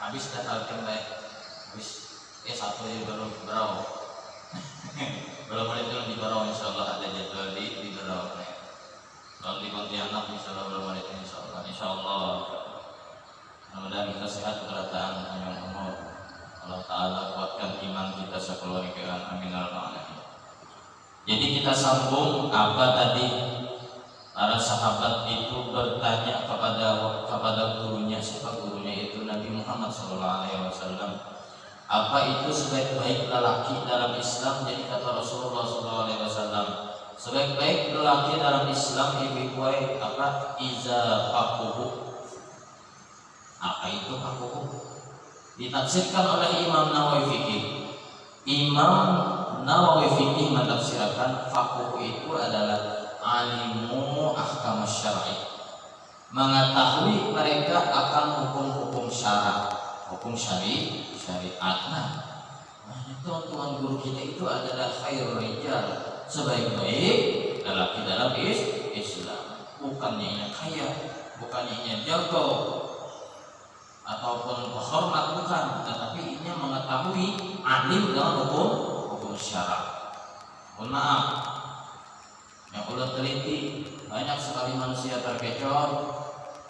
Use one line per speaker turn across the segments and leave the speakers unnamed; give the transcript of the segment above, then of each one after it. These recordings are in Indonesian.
habis dah talqin baik habis satu aja baru berau belum boleh belum di berau insyaallah ada jadwal di berau kalau di Pontianak insyaallah belum boleh insyaallah mudah-mudahan kita sehat kerataan panjang umur Allah Ta'ala kuatkan iman kita sekeluargaan amin al-alamin. Jadi kita sambung apa tadi para sahabat itu bertanya kepada gurunya. Siapa gurunya? Itu Nabi Muhammad SAW. Apa itu sebaik-baik lelaki dalam Islam? Jadi kata Rasulullah SAW, sebaik-baik lelaki dalam Islam ibikwai apa? Iza faquhu. Apa itu faquhu? Ditafsirkan oleh Imam Nawawi Fikih. Imam Nawawi Fikih menafsirkan faquh itu adalah alimu ahkam syar'i, mengetahui mereka akan hukum-hukum syara, hukum syariat. Nah, tuan-tuan guru kita itu adalah khairul rijal, sebaik-baik lelaki dalam Islam. Bukannya yang kaya, bukannya yang jago ataupun hormat, bukan, tetapi ini mengetahui alim dalam hukum syara. Mohon maaf, yang udah teliti, banyak sekali manusia terkecoh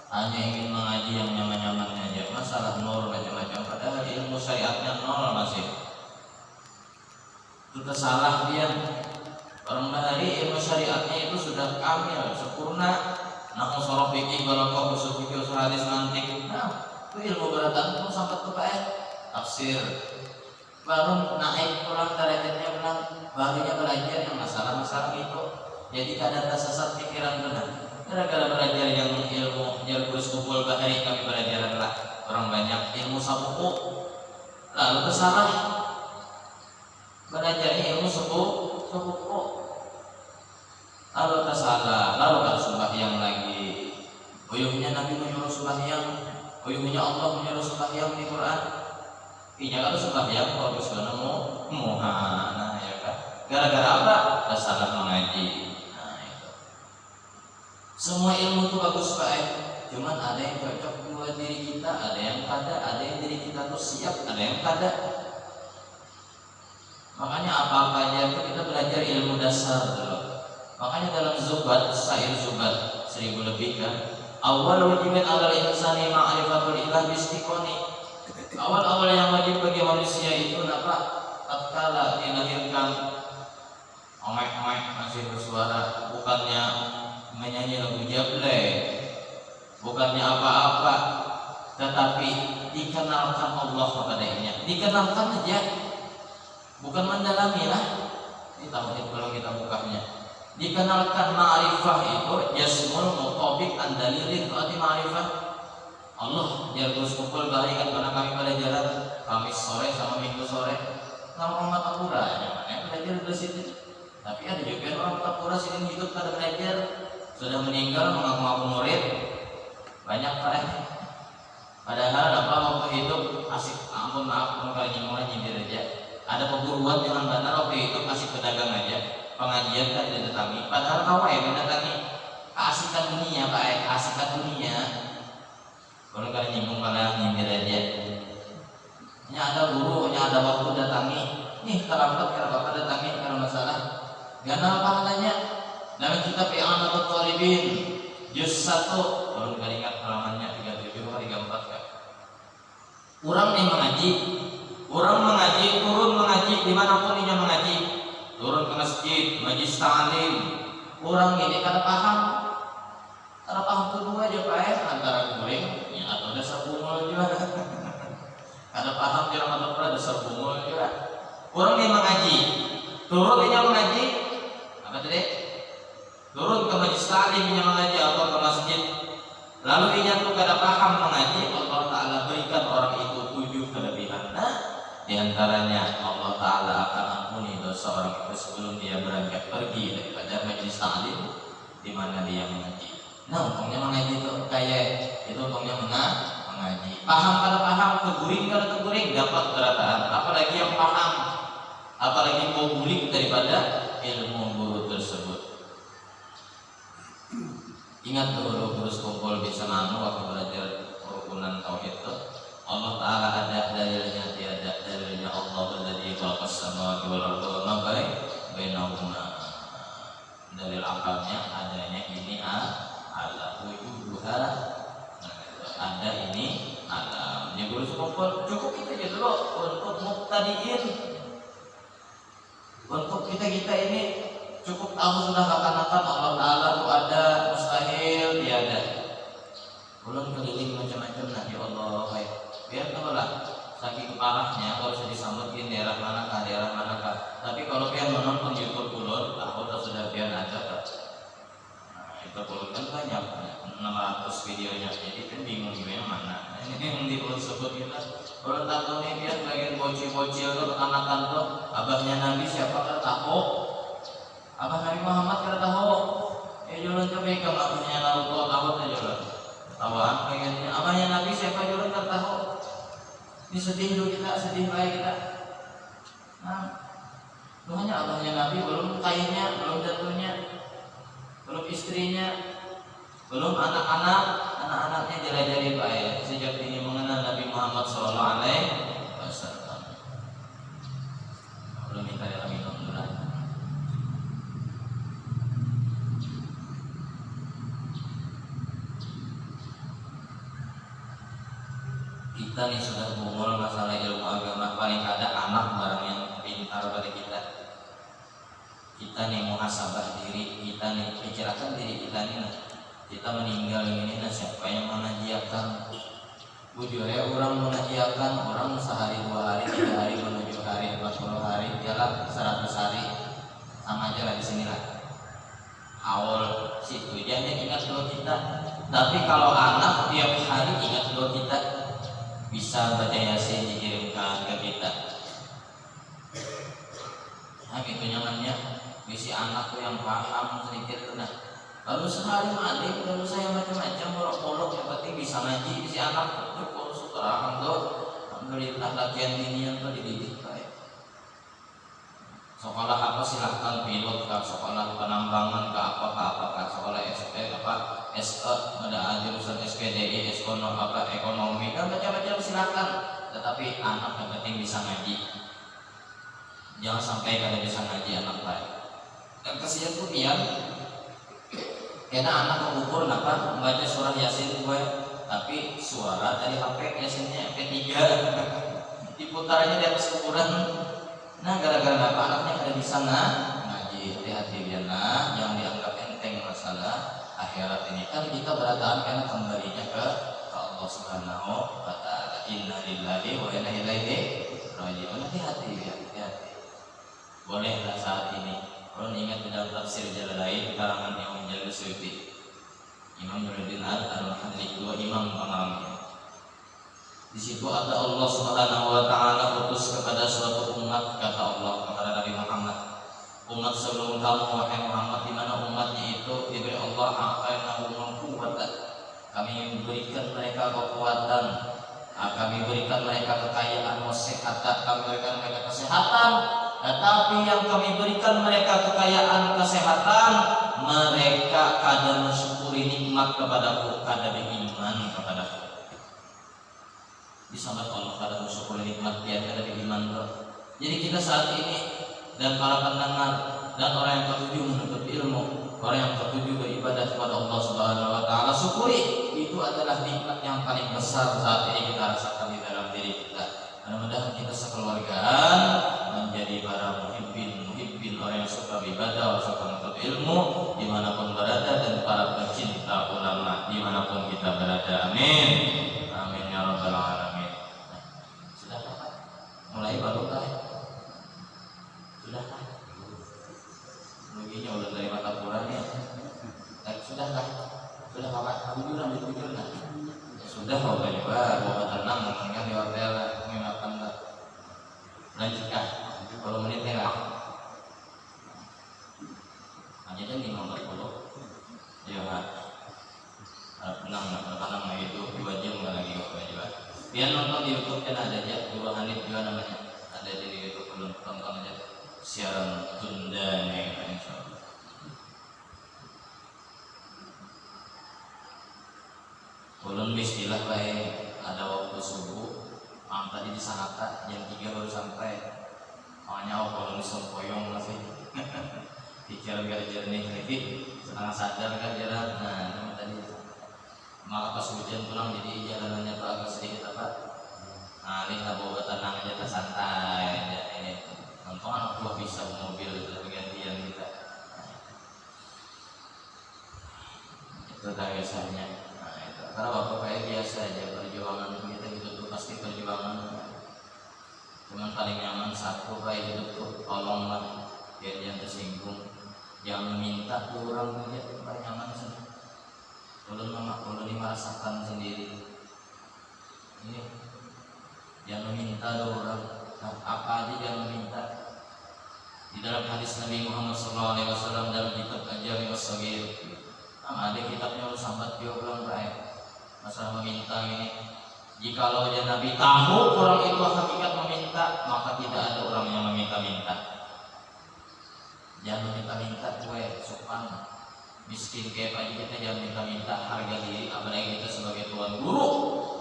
hanya ingin mengaji yang nyaman-nyamannya aja, masalah nur macam-macam, padahal ilmu syariatnya nol masih. Itu salah dia. Orang bahari ilmu syariatnya itu sudah kamil, sempurna. Namun sorof fikih, balaqah, usul fikih, usul hadis, mantik. Nah, itu ilmu beratan itu sampai ke tafsir. Baru naik pulang derajatnya pulang, barunya belajar yang masalah-masalah itu. Jadi kadang tersesat pikiran benar. Gara-gara belajar yang ilmu kursus kumpul bahari, kami belajar adalah orang banyak ilmu sabuku, lalu kesalah belajarnya ilmu sabuku, lalu kesalah, lalu kalau sembahyang lagi, uyuhnya Nabi menyuruh sembahyang, uyuhnya Allah menyuruh sembahyang di Quran. Iya kalau sembahyang bagus nemu muhana ya kan. Gara-gara apa? Kesalah mengaji. Semua ilmu itu bagus baik, cuman ada yang cocok buat diri kita, ada yang kada, ada yang diri kita tuh siap, ada yang kada. Makanya apa-apanya itu kita belajar ilmu dasar dulu. Makanya dalam Zubat, syair Zubat 1000 lebih kan, awal wajibin alal insani ma'rifatul ilah bistiqoni. Awal-awal yang wajib bagi manusia itu apa? Tatkala dilahirkan, omek-omek masih bersuara, bukannya menyanyi lagu jablay, bukannya apa-apa, tetapi dikenalkan Allah kepadanya, dikenalkan aja, bukan mendalami lah. Ini tauhid kalau kita bukanya, dikenalkan ma'rifah itu jasmul mutabik an dalilin qati ma'rifah Allah. Dia terus kumpul barengan karena kami pada jalan Kamis sore sama Minggu sore, sama orang Tapura ya, belajar di situ. Tapi ada juga orang Tapura sini hidup pada belajar, sudah meninggal mengaku-ngaku murid banyak pak. Padahal apa waktu hidup asik, ampun maaf kalau mulai nyindir aja, ada perguruan dengan benar waktu hidup asik pedagang aja, pengajian kan tidak datangi, padahal kau yang mendatangi keasikan dunia pak, keasikan dunia. Kalau kalian nyinggung kalian nyindir aja, ini ada guru, ini ada waktu datangi, nih terlambat karena bapak datangi karena masalah gana pahalanya. Dalam kitab I'anatul Talibin juz 1, kalau nggak ingat halamannya 37 atau 34 kan. Orang nih mengaji, turun mengaji dimanapun dia mengaji, turun ke masjid, majlis ta'lim. Orang ini kada paham kedua aja pak ya, antara goreng ya, atau dasar bungul juga. Kada paham jalan atau pada dasar bungul juga. Orang nih mengaji, turun dia mengaji, apa tadi? Turun ke majlis ta'lim yang mengaji atau ke masjid, lalu ia tuh kada paham mengaji, Allah Ta'ala berikan orang itu 7 kelebihan. Nah, diantaranya Allah Ta'ala akan ampuni dosa orang itu sebelum dia berangkat pergi daripada majlis ta'lim di mana dia mengaji. Nah, untungnya mengaji itu kayak itu untungnya mengaji. Paham kada paham, keguring kada keguring, dapat kerataan. Apalagi yang paham, apalagi mau guling daripada ilmu guru tersebut. Ingat dulu terus kumpul di Senanu waktu belajar kerukunan tauhid itu, Allah Ta'ala ada ini alam. Jadi cukup itu aja dulu untuk muktadiin. Untuk kita ini cukup tahu sudah akan Allah Ta'ala itu ada, mustahil tiada. Belum keliling macam-macam nanti Allah biar tahu lah saking parahnya kalau sudah disambutkan daerah manakah. Tapi kalau biar menonton YouTube ulun tahu sudah biar ada tak. Nah, itu ulun kan banyak 600 videonya, jadi kan bingung yang mana. Ini yang di ulun sebut kita. Ulun tahu nih biar bagian bocil-bocil tuh anak-anak tuh abahnya Nabi siapa kan tahu. Abah Nabi Muhammad kan tahu. Ulun coba ke abahnya Naruto tahu aja ulun. Tawaan pengennya abahnya Nabi siapa ulun kan tahu. Ini sedih dulu sedih baik kita. Nah, hanya abahnya Nabi belum kayaknya, belum jatuhnya, belum istrinya, belum anak-anaknya jelajah baik. Sejak ini mengenal Nabi Muhammad SAW. Belum minta dalam minum dulu. Kita nih sudah bungul masalah ilmu agama, paling ada anak barang yang pintar pada kita. Kita nih muhasabah diri kita nih, pikirkan diri kita nih. Nah, kita meninggal ini nah siapa yang mengajiakan? Bujurnya orang mengajiakan orang sehari 2 hari 3 hari menuju hari 40 hari jalan 100 hari sama aja lah di sini lah. Awal situ jangan ingat doa kita. Tapi kalau anak tiap hari ingat doa kita. Bisa baca Yasin dikirimkan ke kita. Nah gitu nyamannya. Bisi anak tuh yang paham sedikit tuh. Nah baru sehari mandi, baru saya macam-macam bolok-bolok yang penting bisa ngaji. Bisi anak tuh kalau syukur tuh alhamdulillah latihan ini yang tuh dididik baik. Sekolah apa silahkan pilot kah, sekolah penambangan kah, apa sekolah SP SE ada jurusan SPDI, ekonomi kan macam-macam silakan. Tetapi anak yang penting bisa ngaji. Jangan sampai kada bisa ngaji anak baik. Dan kasihan tuh pian. Karena anak mengukur apa membaca surah Yasin gue, tapi suara dari HP Yasinnya MP3 diputarnya di atas kuburan. Nah gara-gara apa anaknya kada bisa ngaji. Hati-hati biarlah, jangan dianggap enteng masalah akhirat ini. Kan kita berataan karena kembalinya ke Allah Subhanahu wa Ta'ala. Inna lillahi wa inna ilaihi raji'un. Hati-hati ya, hati-hati. Bolehlah saat ini kalau ingat di dalam tafsir Jalalain karangan Imam Jalil Suyuti, Imam Nuruddin Al-Hadli, dua imam pengarangnya. Di situ ada Allah Subhanahu wa Ta'ala utus kepada suatu umat, kata Allah kepada Nabi Muhammad, umat sebelum kamu wahai Muhammad, di mana umatnya itu diberi Allah a'tainahum quwwatan. Kami berikan mereka kekuatan, kami berikan mereka kekayaan, kesehatan, kami berikan mereka kesehatan. Tetapi yang kami berikan mereka kekayaan, kesehatan, mereka kada mensyukuri nikmat kepadaku, kada beriman kepadaku. Disambat Allah kada mensyukuri nikmat dia, kada beriman. Jadi kita saat ini dan para pendengar dan orang yang tertuju menuntut ilmu, orang yang tertuju beribadah kepada Allah Subhanahu wa Ta'ala, syukuri. Itu adalah nikmat yang paling besar saat ini kita rasakan di dalam diri kita. Mudah-mudahan kita sekeluargaan menjadi para muhibbin orang yang suka beribadah, suka menuntut ilmu dimanapun berada, dan para pecinta ulama dimanapun kita berada. Amin. Amin ya rabbal alamin. Nah, sudah Pak? Mulai baru kah? Sudah kah? Ruginya udah dari mata kurangnya. Sudah kah? Sudah Pak? Jujur ambil jujur nah. Sudah mau coba bawa tenang mungkin di hotel menggunakan lanjutkan 10 menit ya lah. Hanya aja 50 ya Pak. Tenang itu 2 jam lagi coba. Biar nonton di YouTube kan ada aja Guru Hanif juga namanya. Ada di YouTube, belum tonton aja. Siaran tunda nih insyaallah. Ulun istilah baik ada waktu subuh, tadi di Sanata jam 3 baru sampai. Makanya ulun sempoyong masih pikiran gak jernih lagi, setengah sadar kan jalan. Nah, tadi maka pas hujan pulang jadi jalanannya tuh agak sedikit apa, lihat bawa tenang aja, santai aja. Ini untung anak gua bisa mobil gantian kita. Itu dah biasanya. Nah, itu. Karena bapak kayak biasa aja perjuangan kita gitu tuh pasti perjuangan. Cuman paling nyaman satu kayak hidup tuh, tolonglah biar jangan tersinggung, jangan minta ke orang aja, paling nyaman sih. Ulun merasakan sendiri. Ini jangan minta ke orang, apa aja jangan minta. Di dalam hadis Nabi Muhammad SAW dalam kitab Al-Jami' As-Shaghir, ada kitabnya ulun sambat dia ulang baik masalah meminta ini. Jikalau aja Nabi tahu orang itu hakikat meminta, maka tidak ada orang yang meminta-minta. Jangan meminta-minta gue, sopan, miskin kayak pagi kita jangan minta-minta, harga diri, apalagi kita sebagai tuan guru.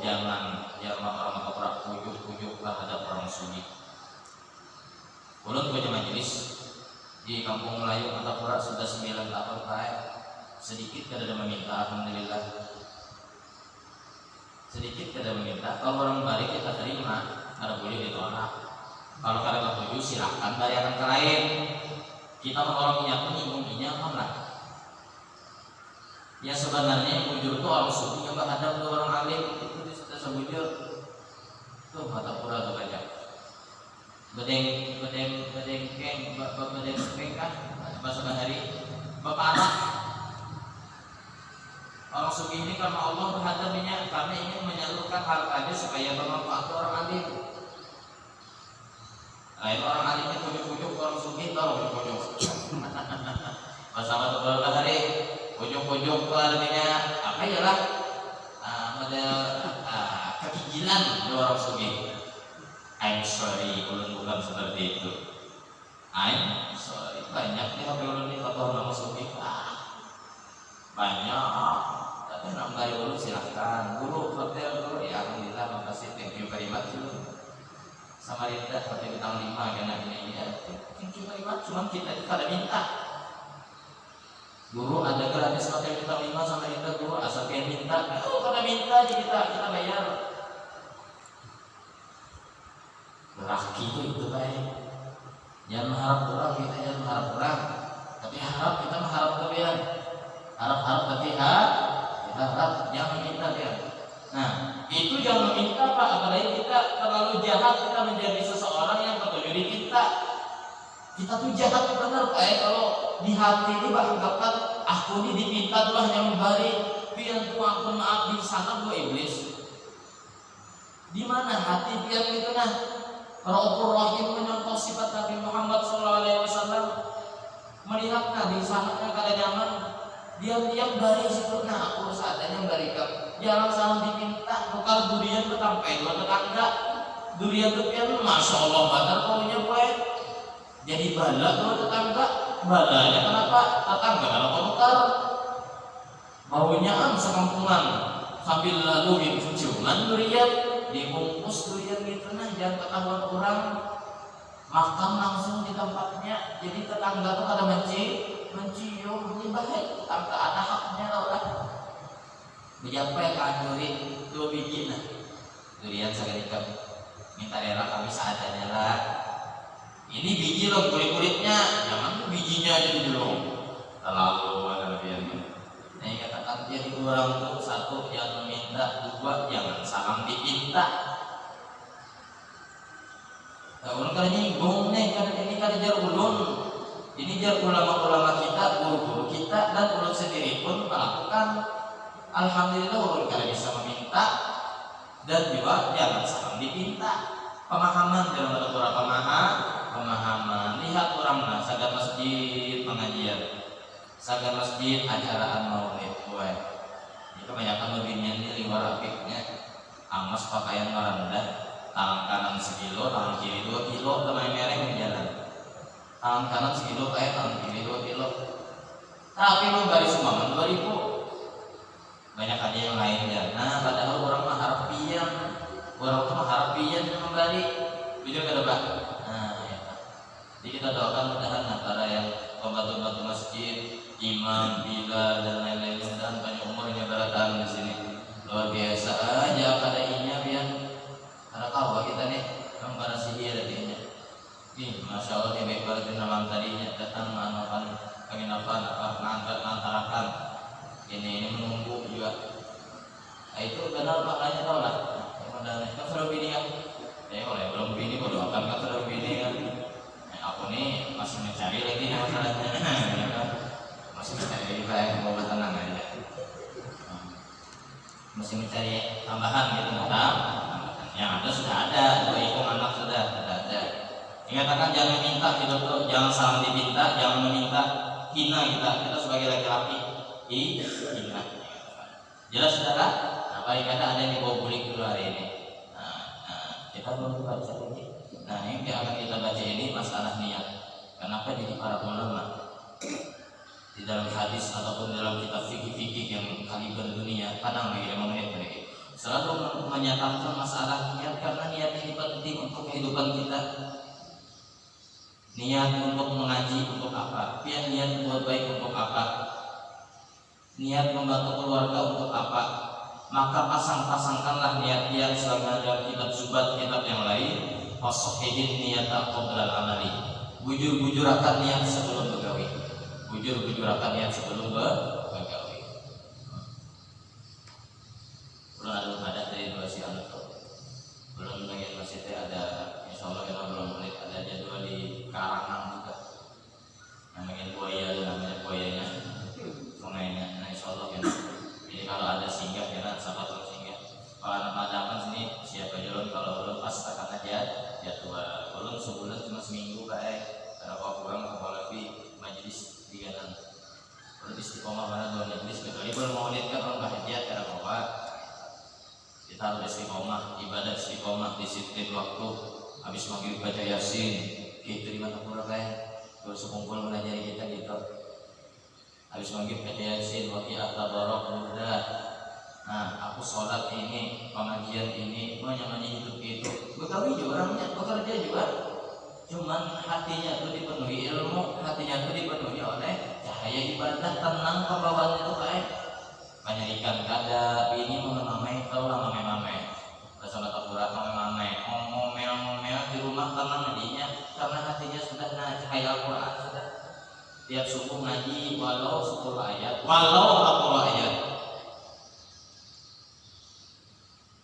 Jangan orang ketoprak pujuk-pujuk terhadap orang sunyi. Ulun punya majelis di Kampung Melayu Antapura sudah 9 tahun kayak sedikit kada ada meminta, alhamdulillah. Sedikit kada meminta, kalau orang balik kita terima, kada boleh ditolak. Kalau kada ketujuh silakan bariakan ke lain. Kita orang punya apa lah? Ya sebenarnya yang bujur itu orang sufi yang menghadap ke orang alim itu sudah sebujur. Tuh mata pura tuh banyak. Bedeng kan bahasa hari bapak anak. Orang sufi ini karena Allah menghadapinya karena ingin menyalurkan hartanya supaya bermanfaat orang alim. Lain orang alimnya pujuk-pujuk orang sufi tahu pujuk-pujuk. Bersama beberapa hari pujuk-pujuk itu artinya apa ya lah? Model kekijilan orang sufi. I'm sorry, ulun bukan seperti itu. I'm sorry. Banyak nih ulun ini kata nama sufi. Banyak. Tapi nambah dulu silahkan. Guru, hotel guru, ya alhamdulillah, makasih, thank you very much dulu. Sama Rinda, hotel bintang 5 karena ini ya. Thank you very much, cuma kita pada minta. Guru ada gratis hotel bintang 5 sama Rinda guru, asal kalian minta. Oh, pada minta aja kita bayar. Lelaki itu baik. Jangan mengharap orang, kita jangan mengharap orang. Tapi harap kita mengharap kalian. Harap-harap tapi kita harap jangan minta dia. Nah itu jangan meminta Pak, apalagi kita terlalu jahat, kita menjadi seseorang yang ketujuh di kita tuh jahat benar Pak ya. Kalau di hati ini beranggapan aku ini diminta Tuhan yang memberi, pian tuh ampun maaf di sana gua iblis. Di mana hati pian itu nah? Raufur Rahim menyontoh sifat Nabi Muhammad SAW, melihat di sana kada nyaman. Diam-diam bari situ, nah aku seadanya barikan. Jangan salah diminta, tukar durian ketampai dua tetangga. Durian tepian, masya Allah badar kaunya gue. Jadi bala dua tetangga. Balanya kenapa? Tetangga kenapa tukar? Baunya sekampungan. Sambil lalu ciuman durian, dibungkus durian gitu nah, jangan ketahuan orang. Makan langsung di tempatnya. Jadi tetangga tuh kada mencium ini baik, tanpa ada haknya lah. Menyampaikan kanjurin 2 biji nah, durian sekali minta era kami seadanya lah. Ini biji loh, kulit-kulitnya, jangan bijinya aja dulu. Terlalu ada lebihannya. Nah katakan jadi orang tuh, 1 jangan meminta, 2 jangan salam diminta. Orang kali nyinggung nih, karena ini kan jar ulun. Ini jar ulama-ulama kita, guru-guru kita, dan ulun sendiri pun melakukan. Alhamdulillah ulun kada bisa meminta dan juga jangan salam diminta. Pemahaman dalam ada beberapa pemahaman. Lihat orang nah, sagar masjid pengajian, sagar masjid acaraan maulid, itu kebanyakan beginian ini liwar apiknya, amas pakaian merendah. Tangan kanan sekilo, tangan kiri 2 kilo, teman mereng di jalan. Tangan kanan sekilo, tangan kiri 2 kilo. Tapi memberi sumbangan 2000. Banyak aja yang lainnya. Nah, padahal orang mengharap pian, orang tuh mengharap pian memberi. Video kada Pak. Nah, ya. Jadi kita doakan mudah-mudahan para yang pembantu-pembantu masjid, imam, bilal dan lain-lain dan banyak umurnya beratahan di sini. benar maknanya tahu lah. Kemudian kafir bini kan, oleh belum bini baru akan kafir bini kan. Aku nih masih mencari lagi nih masalahnya, ya kan? Masih mencari kayak mau tenang aja, masih mencari tambahan gitu kan? Yang ada sudah ada, dua ikung anak sudah ada. Dikatakan jangan meminta hidup tuh, jangan salah diminta, jangan meminta hina kita sebagai laki-laki hina. Jelas saudara? Nah, paling ada yang dibawa bulik dulu hari ini. Kita belum baca lagi. Nah, ini yang akan kita baca ini masalah niat. Kenapa jadi para ulama di dalam hadis ataupun dalam kitab fikih-fikih yang kaliber dunia, kadang lagi 5 menit lagi, selalu menyatakan masalah niat karena niat ini penting untuk kehidupan kita. Niat untuk mengaji untuk apa? Niat buat baik untuk apa? Niat membantu keluarga untuk apa? Maka pasang-pasangkanlah niat-niat selama dalam kitab Zubat, kitab yang lain. Fasohihin niyata qoblal amali. Bujur-bujurakan niat sebelum begawi. Bujur-bujurakan niat sebelum begawi. Belum ada dari dua si anak tuh. Belum lagi masjidnya ada, insya Allah kita belum ada jadwal di Karangan juga. Namanya buaya, namanya buayanya, sungainya. Nah insya Allah kita. Jadi kalau ada singgah kita sahabat terus singgah. Kalau anak madaman sini siapa jalan, kalau belum pas akan aja jadwal. Belum sebulan cuma seminggu kayak karena kalau kurang apalagi majelis 3 bulan. Belum istiqomah mana 2 majelis kecuali belum mau lihat kan orang bahagia karena apa? Kita harus istiqomah, ibadah istiqomah, disiplin waktu. Habis maghrib baca yasin, itu di mata pura kayak terus sekumpul mengajari kita gitu. Habis maghrib baca yasin, waqi'at tabarok mudah. Nah, aku sholat ini, pengajian ini, namanya hidup itu. Begawi juga orangnya, bekerja juga. Cuman hatinya itu dipenuhi ilmu, hatinya itu dipenuhi oleh cahaya ibadah, tenang pembawaannya itu baik. Banyak ikan kada, ini mame-mame, tau lah mame-mame. Bersama taburak mame-mame, ngomel-ngomel di rumah tenang jadinya, karena hatinya sudah cahaya Al-Quran sudah. Tiap subuh ngaji walau 10 ayat, walau 40 ayat.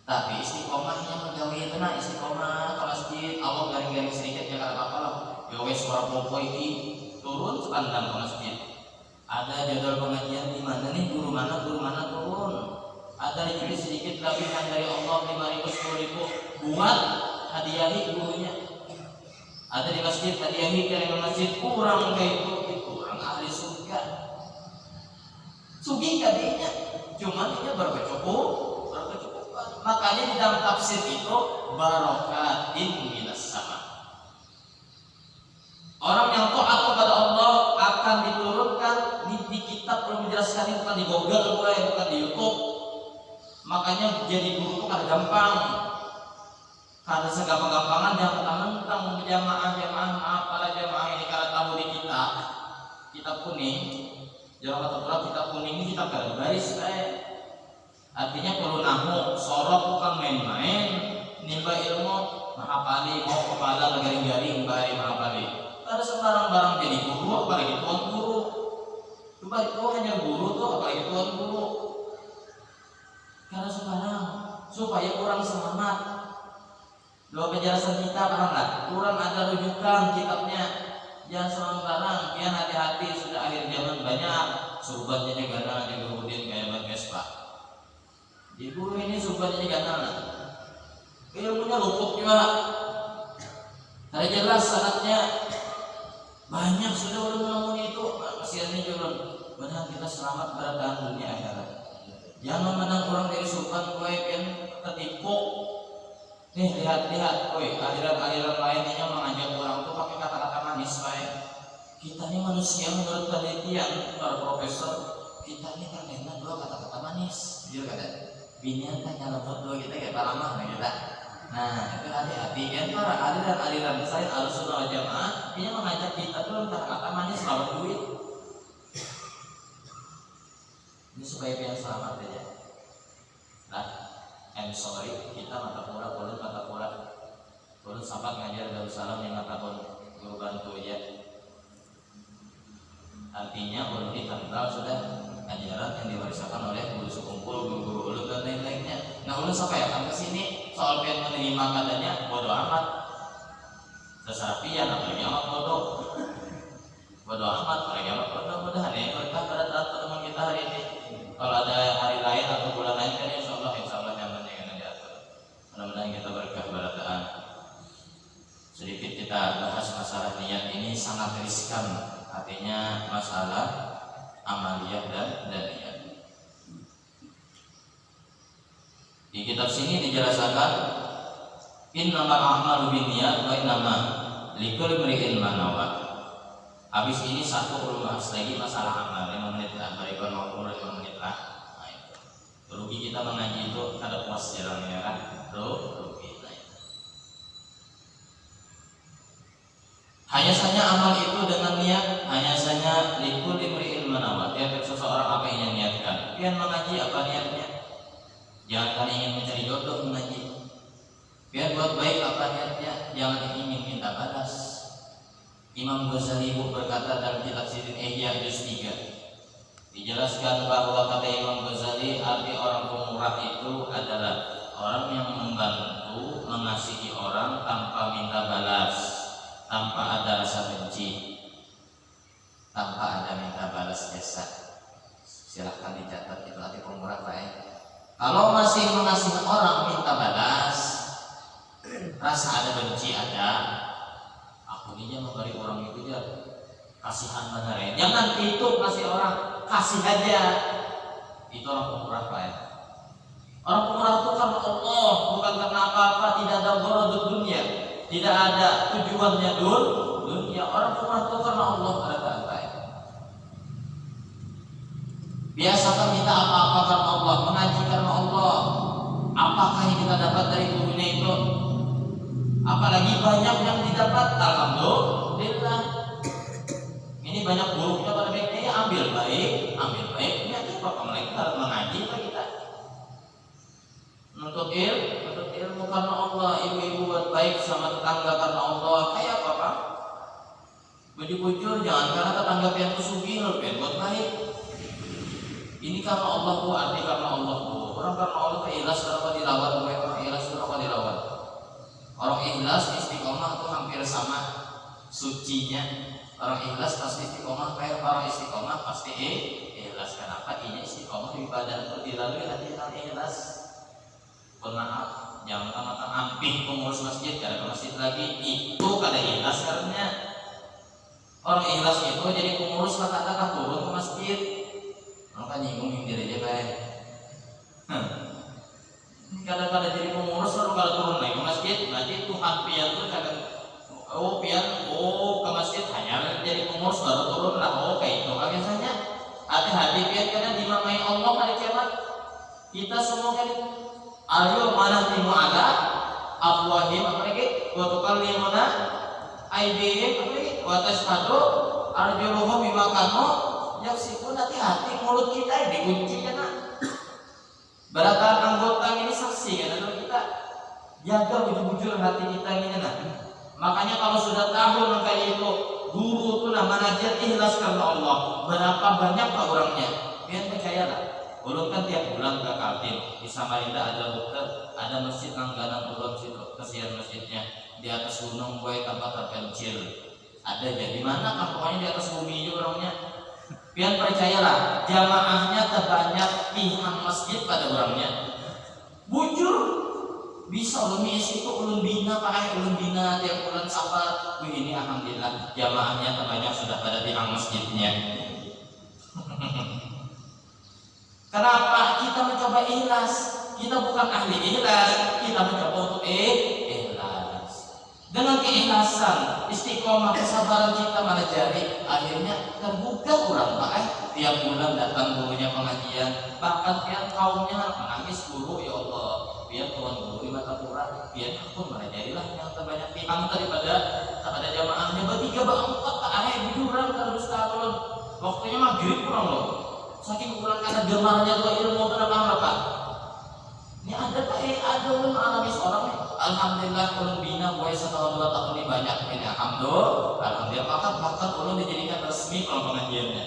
Tapi istiqomahnya menjauhi itu istiqomah ke masjid, Allah garing-garing sedikit ya kada apa-apa lah. Gawe suara popo iki turun sepandang ke masjid. Ada jadwal pengajian di mana nih, guru mana turun. Ada jadi sedikit lapisan dari Allah 5.000 10.000 buat hadiahi gurunya. Ada di masjid hadiahi ke masjid kurang kayak itu kurang ahli surga. Sugi kadinya, cuman dia berkecukup. Makanya di dalam tafsir itu barokatin minas sama. Orang yang taat kepada Allah akan diturunkan di kitab belum menjelaskan itu, bukan di Google, bukan di YouTube. Makanya jadi guru itu kan gampang. Karena segampang-gampangan yang mentang-mentang jamaah para jamaah ini karena tahu di kitab kuning. Jangan kata pula kitab kuning ini kitab garis artinya perlu nahu, sorot bukan main-main, nimba ilmu, mahapali, mau kepala garing-garing, bahari mahapali. Ada sembarang barang jadi guru, apalagi tuan guru. Coba itu hanya guru tuh, apalagi tuan guru. Karena sekarang supaya kurang semangat. Dua penjelasan kita paham nggak? Kurang ada rujukan kitabnya. Jangan sembarang, kian hati-hati sudah akhir zaman banyak surbannya negara di Berudin kayak Bang Vespa. Di guru ini surbannya ganal, ilmunya luput juga. Ada jelas syaratnya banyak sudah menemukan itu. Kasihannya juga benar kita selamat bertahan dunia akhirat. Jangan menang kurang dari surban gue kan tertipu. Nih lihat, aliran-aliran lainnya mengajak orang tuh pakai kata-kata manis baik. Kita ini manusia menurut penelitian para profesor, kita ini terkena 2 kata-kata manis. Jujur kata. Binian tanya lembut dua kita kayak paramah nih kita. Nah itu hati-hati kan para aliran saya harus sunnah jamaah ini mengajak kita tuh kata-kata manis lawan duit. Ini supaya biar selamat aja. Nah, sorry kita mata pura turun sahabat ngajar Darussalam 5 tahun guru bantu aja. Artinya ulun kental sudah ajaran yang diwariskan oleh guru sekumpul, guru-guru ulun dan lain-lainnya. ulun sampai akan kesini soal pengen menerima katanya bodoh amat. Terserah pian apalagi amat bodoh. Bodoh amat apalagi amat bodoh. Mudah-mudahan ya kita pada pertemuan kita hari ini. Kalau ada hari lain atau bulan lain kan insya Allah nyaman yang diatur. Mudah-mudahan kita berkah barakaan. Sedikit kita bahas masalah niat ini sangat riskan. Artinya masalah amaliyah dan niat. Di kitab sini dijelaskan innamal a'malu binniyat wa innama likulli imri'in ma nawa. Habis ini satu belum bahas lagi masalah amal 5 menit lah, barikan maupun 5 menit lah. Nah, itu. Rugi kita mengaji itu ada puas jalannya kan? Rugi. Hanya saja amal itu dengan niat, hanya saja likulli imri'in ma nawa. Tiap seseorang apa yang niatkan. Pian mengaji apa niatnya? Jangan kalian ingin mencari jodoh mengaji. Biar buat baik apa niatnya, jangan ingin minta balas. Imam Ghazali berkata dalam kitab Sirin Ihya juz 3 dijelaskan bahwa kata Imam Ghazali arti orang pemurah itu adalah orang yang membantu mengasihi orang tanpa minta balas, tanpa ada rasa benci, tanpa ada minta balas jasa. Silahkan dicatat itu arti pemurah baik. Kalau masih mengasihi orang minta balas, rasa ada benci ada, aku ini memberi orang itu aja kasihan benar ya. Jangan itu kasih orang, kasih aja. Itu orang pemurah Pak ya. Orang pemurah itu karena Allah, bukan karena apa-apa. Tidak ada gharadud dunia, tidak ada tujuannya dunia. Orang pemurah itu karena Allah ada Pak ya. Biasakan kita apa-apa karena Allah, mengaji karena Allah. Apakah yang kita dapat dari dunia itu? Apalagi banyak yang didapat, alhamdulillah. Ini banyak buruknya pada baiknya, ya ambil baik. Ini aja Bapak mereka harus mengaji apa kita? Menuntut ilmu karena Allah, ibu-ibu buat baik sama tetangga karena Allah. Kayak apa Pak? Bujur-bujur jangan karena tetangga pian sugih, pian buat baik. Ini karena Allah bu, arti karena Allah bu. Orang karena Allah ikhlas kenapa dilawan bu? Orang ikhlas kenapa dilawan? Orang ikhlas istiqomah itu hampir sama sucinya. Orang ikhlas pasti istiqomah, kayak orang istiqomah pasti ikhlas. Kenapa? Ini istiqomah ibadah itu dilalui hati yang ikhlas. Maaf, jangan tamat ampih pengurus masjid karena masjid lagi itu kada ikhlas karena orang ikhlas itu jadi pengurus kata-kata turun ke masjid. Maka nyinggung diri aja baik. Kadang-kadang jadi pengurus lalu kalau turun lagi ke masjid, nanti Tuhan pian tuh kadang ke masjid hanya jadi pengurus baru turun lah kayak itu biasanya. Hati-hati pian karena dimamai Allah hari kiamat. Kita semua kan alyo mana timu ada afwahim apa lagi wa tukallimuna aydihim apa lagi wa tashhadu arjuluhum bima kanu yaksibun. Hati-hati mulut kita dikunci kan. Berapa anggota ini saksi kan kalau kita jaga bujur-bujur hati kita ini kan. Makanya kalau sudah tahu kayak itu guru itu manajer ikhlas karena Allah. Berapa banyak pak orangnya? Biar percayalah. Ulun kan tiap bulan ke Kaltim di Samarinda ada rute, ada masjid langganan ulun situ, kesian masjidnya di atas gunung boy tempat terpencil. Ada jadi mana kan pokoknya di atas bumi juga orangnya. Pian percayalah, jamaahnya terbanyak pihak masjid pada orangnya. Bujur bisa ulun isi itu ulun bina pakai ulun bina tiap bulan sabar. Ini alhamdulillah jamaahnya terbanyak sudah pada pihak masjidnya. Kenapa? Kita mencoba ikhlas. Kita bukan ahli ikhlas, kita mencoba untuk ikhlas. Dengan keikhlasan, istiqomah, kesabaran kita menajari, akhirnya terbuka orang pakai tiap bulan datang gurunya pengajian. Bahkan tiap kaumnya menangis guru, ya Allah, biar tuan guru di mata Quran, biar aku menajarilah yang terbanyak pihak daripada jamaahnya bertiga berempat tak ada bujuran terus tahun. Waktunya maghrib kurang loh. Saking kurang karena gemarnya tuh ilmu itu apa Pak? Ini ada Pak, ada ulun alami seorang nih. Alhamdulillah ulun bina boleh setahun 2 tahun ini banyak ini. Alhamdulillah bahkan ulun dijadikan resmi kalau pengajiannya.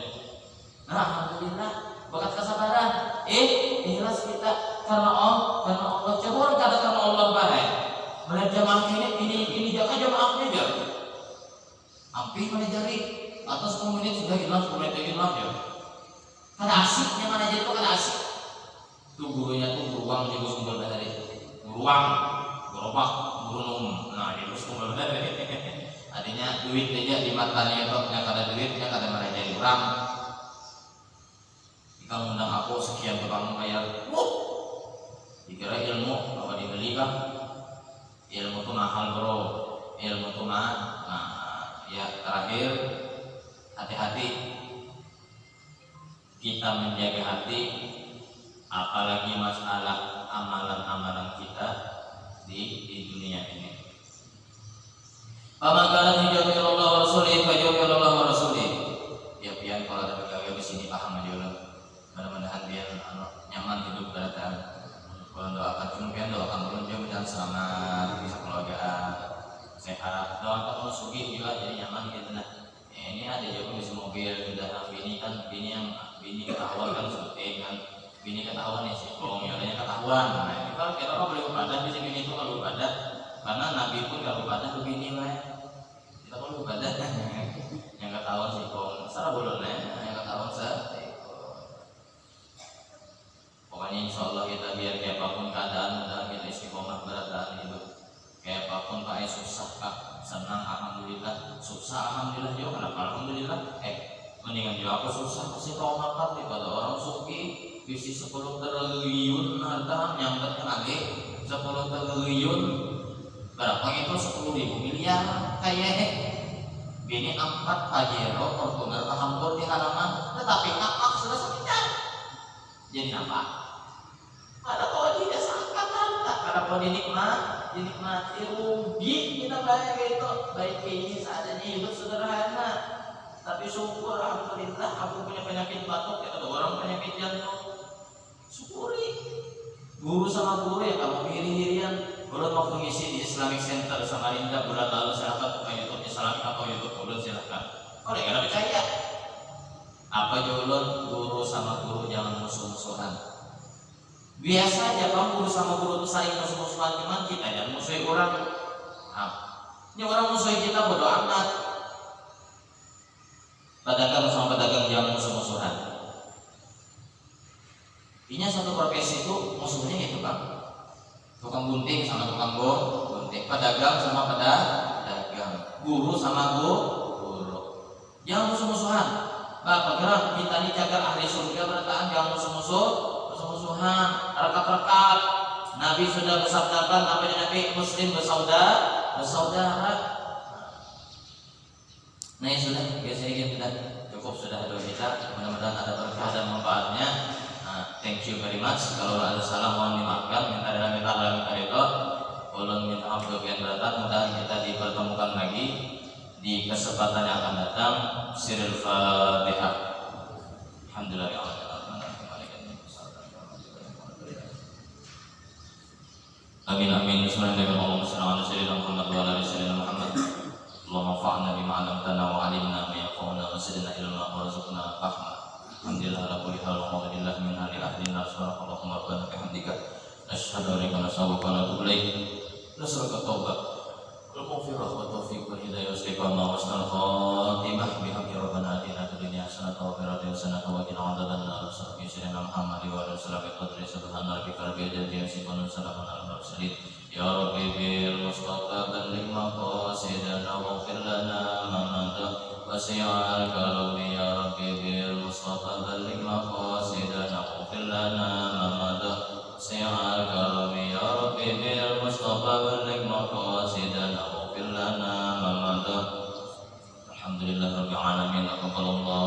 Nah alhamdulillah bakat kesabaran. Ikhlas kita karena Allah. Coba orang kata karena Allah baik. Melihat jamaah ini jangan jamaahnya aja. Hampir mana jari atas 10 menit sudah hilang, 10 menit hilang ya. Kan asiknya mana jadi kok asik. Tuh gurunya tuh beruang di kumpul tadi. Beruang, gerobak, burung. Nah, di kumpul tadi. Artinya duit aja di matanya itu yang ada duitnya kada mana jadi orang. Jika undang aku sekian tukang bayar. Dikira ilmu apa dibeli kah? Ilmu tuh mahal bro. Ilmu tuh mahal. Nah, ya terakhir hati-hati kita menjaga hati, apalagi masalah amalan-amalan kita di dunia ini. Pamakalan hijau Allah wa rasulih, fajau Allah wa rasulih. Ya pian kalau ada pegawai di sini paham aja lah. Mudah-mudahan biar nyaman hidup berada. Kalau doakan cuma pian doakan belum dia selamat, bisa keluargaan, sehat. Doakan kalau sugi juga jadi nyaman gitu nah. Ini ada juga bisa mobil sudah bini kan bini ketahuan kan syuting kan bini ketahuan nih singkong yang lainnya ketahuan. Nah ini kalau kita boleh ibadah bisa bini itu kalau ibadah karena Nabi pun kalau ibadah ke bini lah kita kalau ibadah yang ketahuan singkong salah boleh yang ketahuan pokoknya insya Allah kita biar kayak apapun keadaan mudah kita istiqomah berada hidup kayak apapun Pak susah Kak senang alhamdulillah susah alhamdulillah juga kenapa alhamdulillah mendingan juga aku susah pasti kau makan daripada orang suki bisnis 10 triliun harta nyampernya lagi 10 triliun berapa itu 10.000 miliar kayak bini 4 Pajero Fortuner hampir di halaman tetapi ngakak sudah sekitar jadi apa? Ada kau tidak sangka ada kau dinikmati rugi kita baik itu baik ini seadanya hidup sederhana tapi syukur alhamdulillah aku punya penyakit batuk ya ada orang penyakit jantung syukuri guru sama guru ya kamu hiri-hirian kalau mau mengisi di Islamic Center Samarinda bulan lalu silahkan buka YouTube Islamic atau YouTube ulun silahkan kalau nggak percaya apa julun guru sama guru jangan musuh-musuhan. Biasa aja kamu guru sama guru itu saling musuh-musuhan cuman kita yang musuhi orang. Ini orang musuhi kita bodoh amat. Pedagang sama pedagang jangan musuh-musuhan. Ini satu profesi itu musuhnya gitu Bang. Tukang gunting sama tukang gunting, pedagang sama pedagang, guru sama guru. Jangan musuh-musuhan. Bapak kira kita ini cagar ahli surga berataan jangan musuh-musuhan, rekat-rekat. Nabi sudah bersabdakan apa Nabi Muslim bersaudara. Nah ya sudah, biasanya kita cukup sudah doa kita. Mudah-mudahan ada berkah dan manfaatnya. Thank you very much. Kalau ada salah mohon dimaafkan. Minta ridho. Ulun minta maaf yang beratan. Mudah kita dipertemukan lagi di kesempatan yang akan datang. Sirul Fatihah. Alhamdulillah. Amin amin. Bismillahirrahmanirrahim. Muhammad wa ala sayyidina Muhammad. Allahumma fa'alna bima 'allamtana wa 'allimna ma yanfa'una wa zidna ilma wa rzuqna fahma. Alhamdulillah ala kulli hal wa alhamdulillah min hali ahdina subhanakallahumma rabbana bihamdika asyhadu an la ilaha illa anta wa atubu ilaik. Nasruka taubat wal maghfirah wa taufiq wal hidayah wa istiqamah wa husnul khatimah bihaqqi rabbana atina fid dunya hasanatan wa fil akhirati hasanatan wa qina adzabannar. Sayyidina Muhammad wa ala alihi wa subhana rabbika rabbil izzati amma yasifun wa salamun alal mursalin. Ya Rabbi bil Mustafa balligh maqasidana waghfir lana ma madha wasi'al karami. Ya Rabbi bil Mustafa balligh maqasidana waghfir lana ma madha wasi'al karami. Ya Rabbi bil Mustafa balligh maqasidana waghfir lana ma madha. Alhamdulillah rabbil alamin. Aqballallah